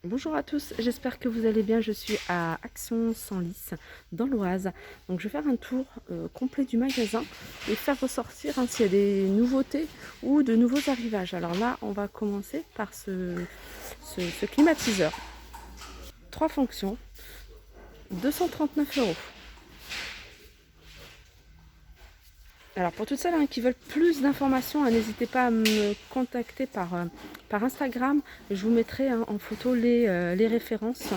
Bonjour à tous, j'espère que vous allez bien. Je suis à Action-Senlis dans l'Oise. Donc je vais faire un tour complet du magasin et faire ressortir s'il y a des nouveautés ou de nouveaux arrivages. Alors là, on va commencer par ce climatiseur. 3 fonctions, 239 euros. Alors pour toutes celles qui veulent plus d'informations, n'hésitez pas à me contacter par Instagram. Je vous mettrai en photo les références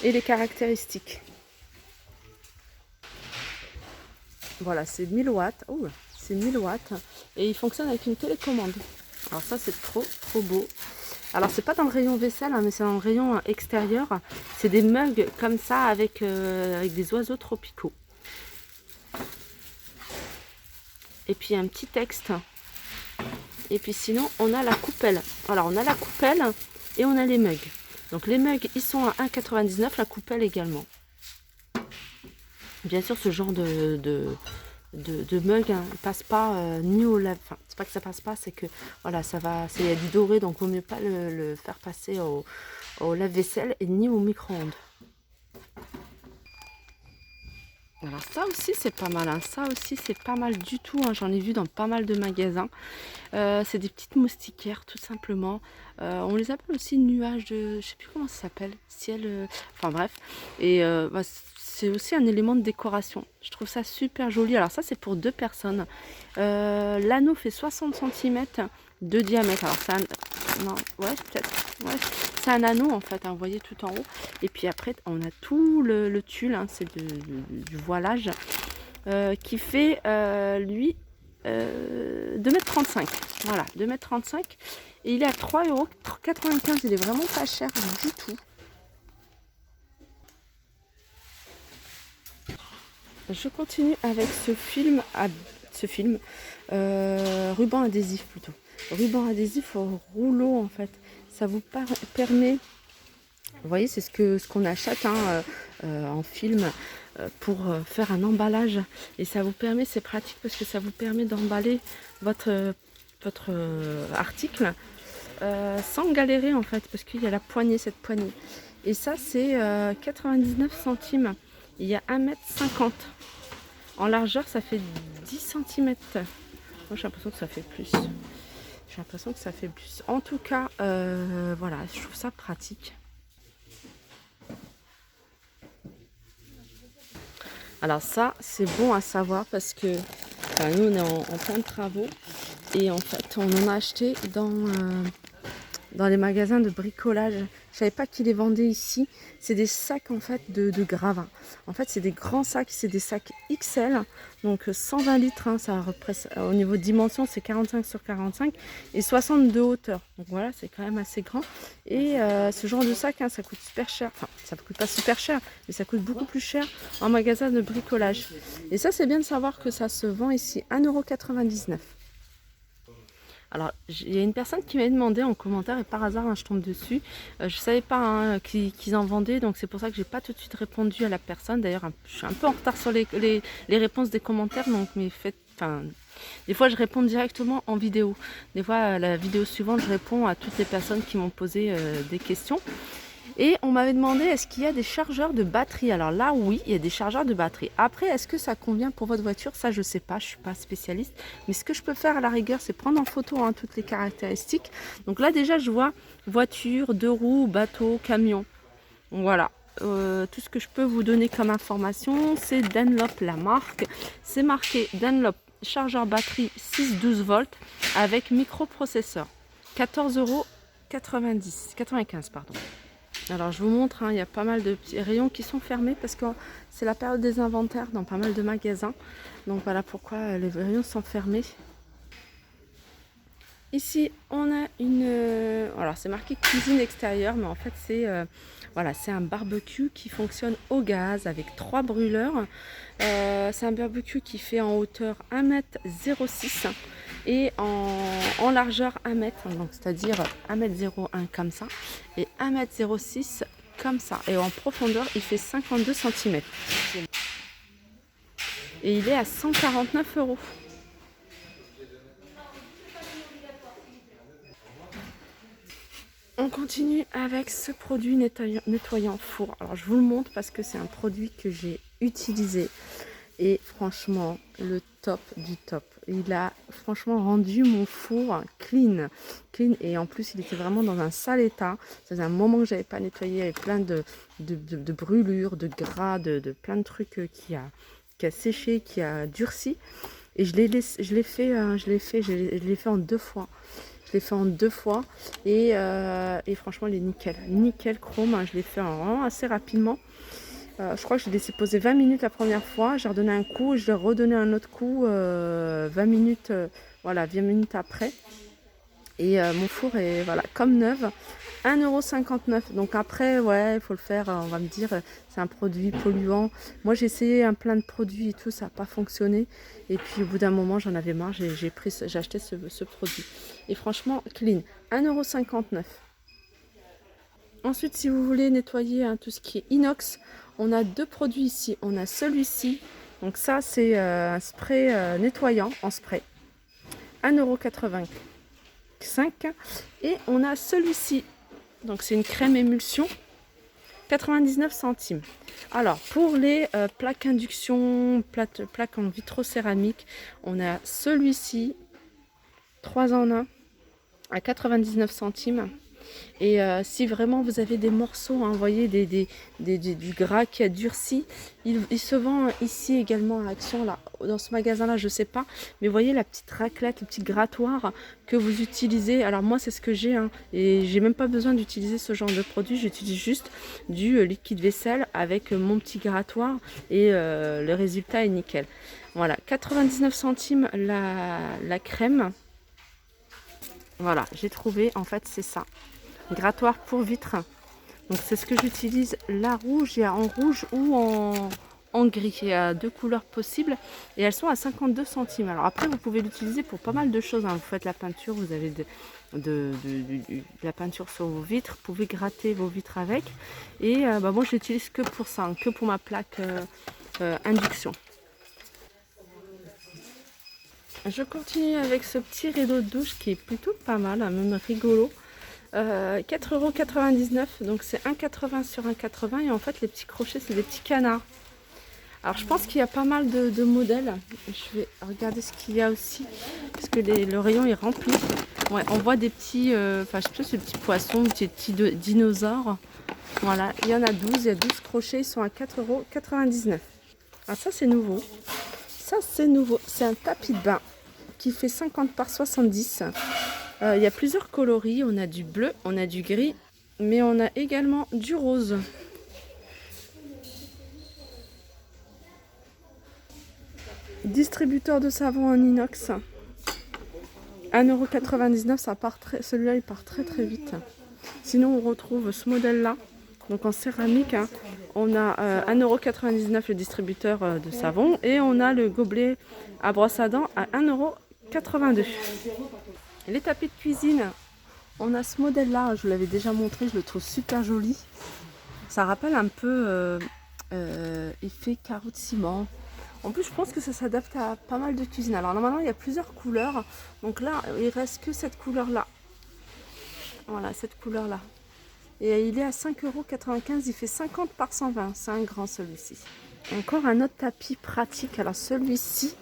et les caractéristiques. Voilà, c'est 1000 watts. Oh, c'est 1000 watts. Et il fonctionne avec une télécommande. Alors ça, c'est trop beau. Alors, c'est pas dans le rayon vaisselle, mais c'est dans le rayon extérieur. C'est des mugs comme ça avec des oiseaux tropicaux. Et puis, un petit texte. Et puis, sinon, on a la coupelle. Alors, on a la coupelle et on a les mugs. Donc, les mugs, ils sont à 1,99 €. La coupelle également. Bien sûr, ce genre de mug passe pas ni au lave. Enfin, c'est pas que ça passe pas, c'est que voilà, ça va, il y a du doré, donc vaut mieux pas le faire passer au lave-vaisselle et ni au micro-ondes. Alors ça aussi c'est pas mal, ça aussi c'est pas mal du tout, j'en ai vu dans pas mal de magasins. C'est des petites moustiquaires tout simplement. On les appelle aussi nuages de, je sais plus comment ça s'appelle, ciel, enfin bref. Et c'est aussi un élément de décoration. Je trouve ça super joli. Alors ça c'est pour 2 personnes. L'anneau fait 60 cm de diamètre. Alors c'est un, non, ouais peut-être, ouais. C'est un anneau en fait, vous voyez tout en haut. Et puis après on a tout le tulle, c'est du voilage qui fait lui 2,35 m. Voilà, 2,35 m. Et il est à 3,95 €. Il est vraiment pas cher du tout. Je continue avec ce film ruban adhésif plutôt. Ruban adhésif au rouleau en fait. Ça vous permet, vous voyez, c'est ce qu'on achète en film pour faire un emballage. Et ça vous permet, c'est pratique parce que ça vous permet d'emballer votre article sans galérer en fait, parce qu'il y a la poignée, cette poignée. Et ça c'est 99 centimes. Il y a 1,50 m. En largeur ça fait 10 cm. Moi j'ai l'impression que ça fait plus. J'ai l'impression que ça fait plus. En tout cas, voilà, je trouve ça pratique. Alors ça, c'est bon à savoir parce que nous, on est en plein de travaux. Et en fait, on en a acheté dans les magasins de bricolage. Je savais pas qu'ils les vendaient ici. C'est des sacs en fait de gravats. En fait, c'est des grands sacs, c'est des sacs XL, donc 120 litres. Ça représente, au niveau de dimension, c'est 45 sur 45 et 60 de hauteur. Donc voilà, c'est quand même assez grand. Et ce genre de sac, ça coûte super cher. Enfin, ça coûte pas super cher, mais ça coûte beaucoup plus cher en magasin de bricolage. Et ça, c'est bien de savoir que ça se vend ici 1,99 €. Alors, il y a une personne qui m'a demandé en commentaire, et par hasard, je tombe dessus. Je ne savais pas qu'ils en vendaient, donc c'est pour ça que j'ai pas tout de suite répondu à la personne. D'ailleurs, je suis un peu en retard sur les réponses des commentaires, donc mais des fois, je réponds directement en vidéo. Des fois, la vidéo suivante, je réponds à toutes les personnes qui m'ont posé des questions. Et on m'avait demandé, est-ce qu'il y a des chargeurs de batterie? Alors là, oui, il y a des chargeurs de batterie. Après, est-ce que ça convient pour votre voiture? Ça, je ne sais pas, je ne suis pas spécialiste. Mais ce que je peux faire à la rigueur, c'est prendre en photo toutes les caractéristiques. Donc là, déjà, je vois voiture, 2 roues, bateau, camion. Donc, voilà. Tout ce que je peux vous donner comme information, c'est Dunlop, la marque. C'est marqué Dunlop chargeur batterie 6-12 volts avec microprocesseur. 14,95 €, pardon. Alors je vous montre, il y a pas mal de petits rayons qui sont fermés parce que c'est la période des inventaires dans pas mal de magasins. Donc voilà pourquoi les rayons sont fermés. Ici on a alors c'est marqué cuisine extérieure, mais en fait c'est voilà, c'est un barbecue qui fonctionne au gaz avec 3 brûleurs. C'est un barbecue qui fait en hauteur 1,06 m et en largeur 1 m, donc c'est-à-dire 1,01 m comme ça et 1,06 m comme ça. Et en profondeur, il fait 52 cm. Et il est à 149 €. On continue avec ce produit nettoyant four. Alors je vous le montre parce que c'est un produit que j'ai utilisé. Et franchement, le top du top. Il a franchement rendu mon four clean. Et en plus, il était vraiment dans un sale état. Ça faisait un moment que je n'avais pas nettoyé avec plein de brûlures, de gras, de plein de trucs qui a séché, qui a durci. Et je l'ai fait en 2 fois. Je l'ai fait en 2 fois et franchement il est nickel. Nickel chrome, hein. Je l'ai fait vraiment assez rapidement. Je crois que je l'ai laissé poser 20 minutes la première fois. J'ai redonné un coup, je l'ai redonné un autre coup 20 minutes, voilà, 20 minutes après. Et mon four est voilà, comme neuf. 1,59 €. Donc après, ouais, il faut le faire, on va me dire, c'est un produit polluant. Moi, j'ai essayé un plein de produits et tout, ça n'a pas fonctionné. Et puis au bout d'un moment, j'en avais marre, j'ai acheté ce produit. Et franchement, clean. 1,59 €. Ensuite, si vous voulez nettoyer tout ce qui est inox, on a 2 produits ici. On a celui-ci. Donc ça, c'est un spray nettoyant en spray. 1,85 €. Et on a celui-ci. Donc c'est une crème émulsion, 99 centimes. Alors pour les plaques induction, plaques en vitrocéramique, on a celui-ci, 3 en 1 à 99 centimes. Et si vraiment vous avez des morceaux, hein, vous voyez du gras qui a durci, il se vend ici également à Action, là, dans ce magasin-là, je sais pas. Mais vous voyez la petite raclette, le petit grattoir que vous utilisez. Alors moi, c'est ce que j'ai, hein, et j'ai même pas besoin d'utiliser ce genre de produit. J'utilise juste du liquide vaisselle avec mon petit grattoir et le résultat est nickel. Voilà, 99 centimes la crème. Voilà, j'ai trouvé, en fait, c'est ça. Grattoir pour vitre. Donc c'est ce que j'utilise. La rouge, il y a en rouge ou en gris. Il y a 2 couleurs possibles et elles sont à 52 centimes. Alors après, vous pouvez l'utiliser pour pas mal de choses, hein. Vous faites la peinture, vous avez de la peinture sur vos vitres. Vous pouvez gratter vos vitres avec. Et moi, je l'utilise que pour ça, hein, que pour ma plaque induction. Je continue avec ce petit rideau de douche qui est plutôt pas mal, hein, même rigolo. 4,99 €, donc c'est 1,80 sur 1,80 et en fait les petits crochets c'est des petits canards. Alors je pense qu'il y a pas mal de modèles. Je vais regarder ce qu'il y a aussi parce que le rayon est rempli. Ouais, on voit des petits, enfin je sais pas, ces petits poissons, des petits dinosaures. Voilà, il y en a 12, il y a 12 crochets, ils sont à 4,99 €. Ah ça c'est nouveau. Ça c'est nouveau, c'est un tapis de bain qui fait 50 par 70. Il y a plusieurs coloris, on a du bleu, on a du gris, mais on a également du rose. Distributeur de savon en inox, 1,99 €, ça part celui-là il part très très vite. Sinon on retrouve ce modèle-là, donc en céramique, hein. On a 1,99 € le distributeur de savon et on a le gobelet à brosse à dents à 1,82 €. Les tapis de cuisine, on a ce modèle-là, je vous l'avais déjà montré, je le trouve super joli. Ça rappelle un peu effet carreau de ciment. En plus, je pense que ça s'adapte à pas mal de cuisine. Alors normalement, il y a plusieurs couleurs. Donc là, il reste que cette couleur-là. Voilà, cette couleur-là. Et il est à 5,95 €, il fait 50 par 120. C'est un grand celui-ci. Encore un autre tapis pratique. Alors celui-ci,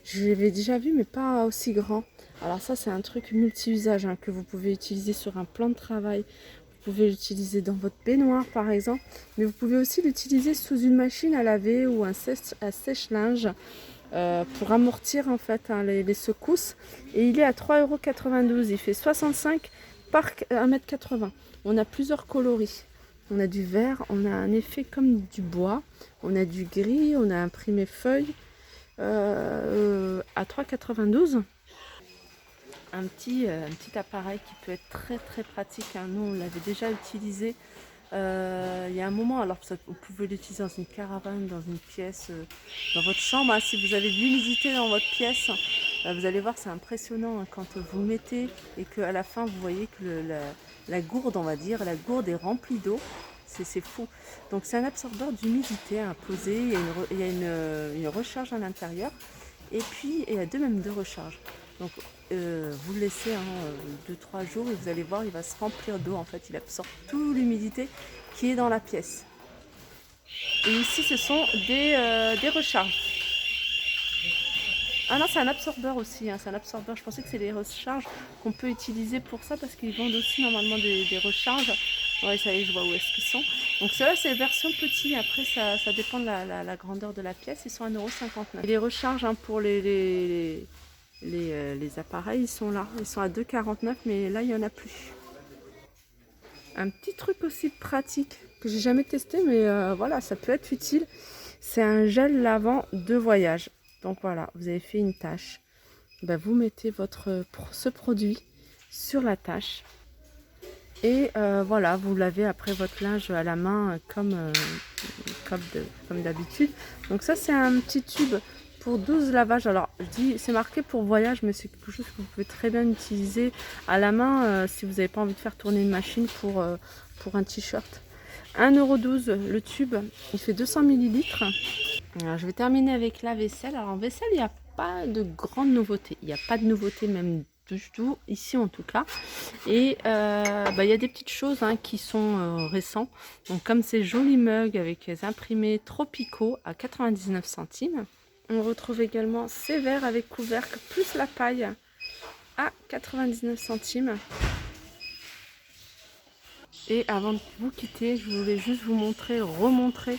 je l'avais déjà vu, mais pas aussi grand. Alors ça, c'est un truc multi-usage, hein, que vous pouvez utiliser sur un plan de travail. Vous pouvez l'utiliser dans votre baignoire, par exemple. Mais vous pouvez aussi l'utiliser sous une machine à laver ou un sèche-linge pour amortir, en fait, hein, les secousses. Et il est à 3,92 €. Il fait 65 par 1,80 m. On a plusieurs coloris. On a du vert, on a un effet comme du bois. On a du gris, on a imprimé feuille à 3,92 €. Un petit appareil qui peut être très très pratique, hein. Nous on l'avait déjà utilisé il y a un moment. Alors vous pouvez l'utiliser dans une caravane, dans une pièce, dans votre chambre, hein. Si vous avez de l'humidité dans votre pièce, vous allez voir, c'est impressionnant, hein, quand vous le mettez et qu'à la fin vous voyez que la gourde, on va dire, la gourde est remplie d'eau. C'est fou. Donc c'est un absorbeur d'humidité, hein, posé. Il y a une recharge à l'intérieur et puis il y a deux recharges. Donc vous le laissez 2-3 jours et vous allez voir, il va se remplir d'eau. En fait, il absorbe toute l'humidité qui est dans la pièce. Et ici, ce sont des recharges. Ah non, c'est un absorbeur aussi, hein, c'est un absorbeur. Je pensais que c'est les recharges qu'on peut utiliser pour ça parce qu'ils vendent aussi normalement des recharges. Ouais, ça y est, je vois où est-ce qu'ils sont. Donc ceux-là, c'est version petit. Après, ça dépend de la grandeur de la pièce. Ils sont à 1,59 €. Et les recharges pour les appareils, ils sont là. Ils sont à 2,49 €, mais là, il n'y en a plus. Un petit truc aussi pratique que j'ai jamais testé, mais voilà, ça peut être utile. C'est un gel lavant de voyage. Donc voilà, vous avez fait une tâche. Ben, vous mettez ce produit sur la tâche. Et voilà, vous lavez après votre linge à la main comme d'habitude. Donc ça, c'est un petit tube pour 12 lavages. Alors, je dis, c'est marqué pour voyage, mais c'est quelque chose que vous pouvez très bien utiliser à la main si vous n'avez pas envie de faire tourner une machine pour un t-shirt. 1,12 € le tube, il fait 200 ml. Alors, je vais terminer avec la vaisselle. Alors en vaisselle, il n'y a pas de grande nouveauté. Il n'y a pas de nouveauté même du tout, ici en tout cas. Et il y a des petites choses qui sont récentes. Donc comme ces jolis mugs avec les imprimés tropicaux à 99 centimes. On retrouve également ces verres avec couvercle plus la paille à 99 centimes. Et avant de vous quitter, je voulais juste vous remontrer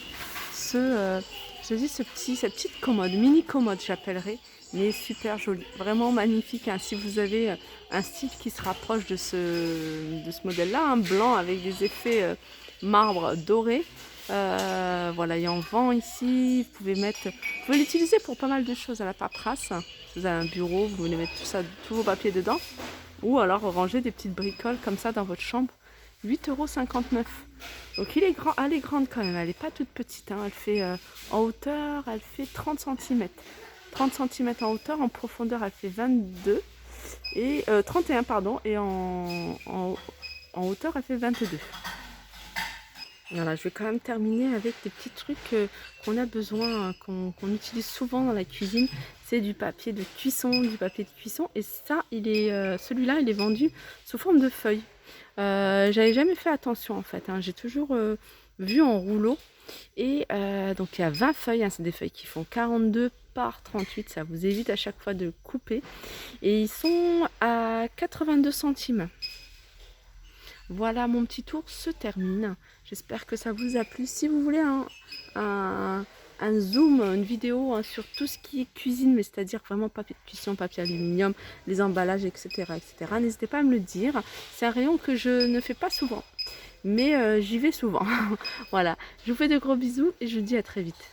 cette petite commode, mini commode j'appellerais, mais super jolie, vraiment magnifique. Si vous avez un style qui se rapproche de ce modèle-là, un blanc avec des effets marbre doré, voilà, il y a en vent ici. Vous pouvez l'utiliser pour pas mal de choses à la paperasse. Si vous avez un bureau, vous voulez mettre tous vos papiers dedans, ou alors ranger des petites bricoles comme ça dans votre chambre. 8,59 €. Donc elle est grande quand même, elle n'est pas toute petite. Elle fait en hauteur, elle fait 30 cm. 30 cm en hauteur, en profondeur elle fait 22 et 31 pardon, et en hauteur elle fait 22. Voilà, je vais quand même terminer avec des petits trucs qu'on a besoin, qu'on utilise souvent dans la cuisine. C'est du papier de cuisson, et ça, celui-là, il est vendu sous forme de feuilles. J'avais jamais fait attention en fait, j'ai toujours vu en rouleau. Et donc il y a 20 feuilles, c'est des feuilles qui font 42 par 38, ça vous évite à chaque fois de couper. Et ils sont à 82 centimes. Voilà, mon petit tour se termine. J'espère que ça vous a plu. Si vous voulez un zoom, une vidéo sur tout ce qui est cuisine, mais c'est-à-dire vraiment papier de cuisson, papier aluminium, les emballages, etc., n'hésitez pas à me le dire. C'est un rayon que je ne fais pas souvent, mais j'y vais souvent. Voilà, je vous fais de gros bisous et je vous dis à très vite.